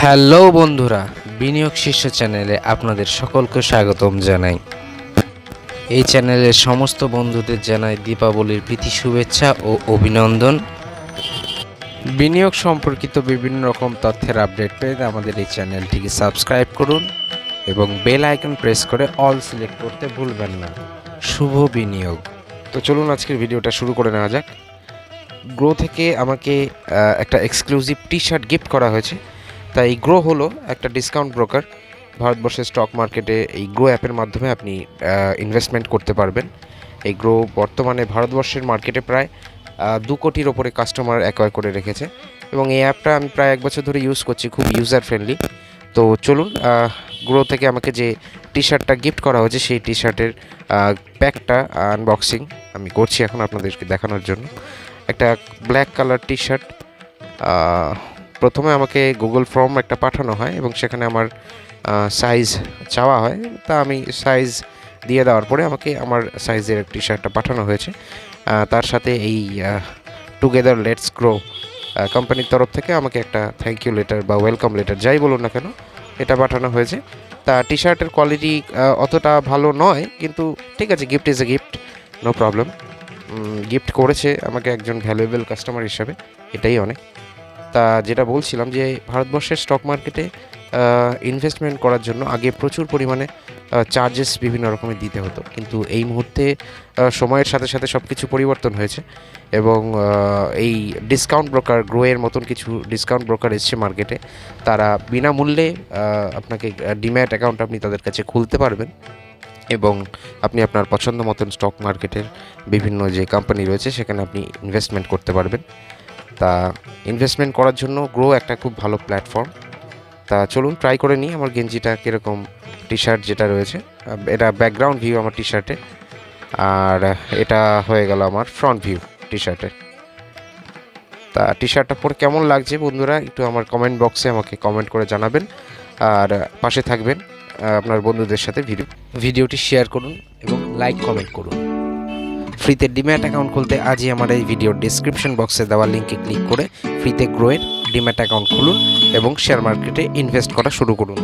Hello বন্ধুরা, বিনিয়োগ শীর্ষ চ্যানেলে আপনাদের সকলকে স্বাগতম জানাই। এই চ্যানেলের সমস্ত বন্ধুদের জানাই দীপাবলির প্রীতি শুভেচ্ছা ও অভিনন্দন। বিনিয়োগ সম্পর্কিত বিভিন্ন রকম তথ্যের আপডেট পেতে আমাদের এই চ্যানেলটিকে সাবস্ক্রাইব করুন এবং বেল আইকন প্রেস করে অল সিলেক্ট করতে ভুলবেন না। শুভ বিনিয়োগ। তো চলুন আজকের ভিডিওটা শুরু করে নেওয়া যাক। গ্রো থেকে আমাকে একটা এক্সক্লুসিভ টি শার্ট গিফট করা হয়েছে। তাই গ্রো হলো একটা ডিসকাউন্ট ব্রোকার। ভারতবর্ষের স্টক মার্কেটে এই গ্রো অ্যাপের মাধ্যমে আপনি ইনভেস্টমেন্ট করতে পারবেন। এই গ্রো বর্তমানে ভারতবর্ষের মার্কেটে প্রায় 2 কোটির ওপরে কাস্টমার অ্যাকোয়ার করে রেখেছে এবং এই অ্যাপটা আমি প্রায় 1 বছর ধরে ইউজ করছি, খুব ইউজার ফ্রেন্ডলি। তো চলুন, গ্রো থেকে আমাকে যে টি শার্টটা গিফট করা হয়েছে সেই টি শার্টের প্যাকটা আনবক্সিং আমি করছি এখন আপনাদেরকে দেখানোর জন্য। একটা ব্ল্যাক কালার টি শার্ট। প্রথমে আমাকে গুগল ফর্ম একটা পাঠানো হয় এবং সেখানে আমার সাইজ চাওয়া হয়। তা আমি সাইজ দিয়ে দেওয়ার পরে আমাকে আমার সাইজের টি শার্টটা পাঠানো হয়েছে। তার সাথে এই টুগেদার লেটস গ্রো কোম্পানির তরফ থেকে আমাকে একটা থ্যাংক ইউ লেটার বা ওয়েলকাম লেটার যাই বলুন না কেন, এটা পাঠানো হয়েছে। তা টি শার্টের কোয়ালিটি অতটা ভালো নয়, কিন্তু ঠিক আছে, gift is a gift, no problem. Gift করেছে আমাকে একজন ভ্যালুয়েবল কাস্টমার হিসাবে, এটাই অনেক। তা যেটা বলছিলাম যে ভারতবর্ষের স্টক মার্কেটে ইনভেস্টমেন্ট করার জন্য আগে প্রচুর পরিমাণে চার্জেস বিভিন্ন রকমের দিতে হতো, কিন্তু এই মুহূর্তে সময়ের সাথে সাথে সব কিছু পরিবর্তন হয়েছে এবং এই ডিসকাউন্ট ব্রোকার গ্রোয়ের মতন কিছু ডিসকাউন্ট ব্রোকার এসছে মার্কেটে। তারা বিনামূল্যে আপনাকে ডিম্যাট অ্যাকাউন্ট আপনি তাদের কাছে খুলতে পারবেন এবং আপনি আপনার পছন্দ মতন স্টক মার্কেটের বিভিন্ন যে কোম্পানি রয়েছে সেখানে আপনি ইনভেস্টমেন্ট করতে পারবেন। তা ইনভেস্টমেন্ট করার জন্য গ্রো একটা খুব ভালো প্ল্যাটফর্ম। তা চলুন ট্রাই করে নিই আমার গেঞ্জিটা কীরকম। টি শার্ট যেটা রয়েছে, এটা ব্যাকগ্রাউন্ড ভিউ আমার টি শার্টে, আর এটা হয়ে গেল আমার ফ্রন্ট ভিউ টি শার্টের। তা টি শার্টটা পরে কেমন লাগছে বন্ধুরা, একটু আমার কমেন্ট বক্সে আমাকে কমেন্ট করে জানাবেন আর পাশে থাকবেন আপনার বন্ধুদের সাথে। ভিডিওটি শেয়ার করুন এবং লাইক কমেন্ট করুন। ফ্রিতে ডিম্যাট অ্যাকাউন্ট খুলতে আজই আমার এই ভিডিওর ডিসক্রিপশন বক্সে দেওয়া লিঙ্কে ক্লিক করে ফ্রিতে গ্রোয়ের ডিম্যাট অ্যাকাউন্ট খুলুন এবং শেয়ার মার্কেটে ইনভেস্ট করা শুরু করুন।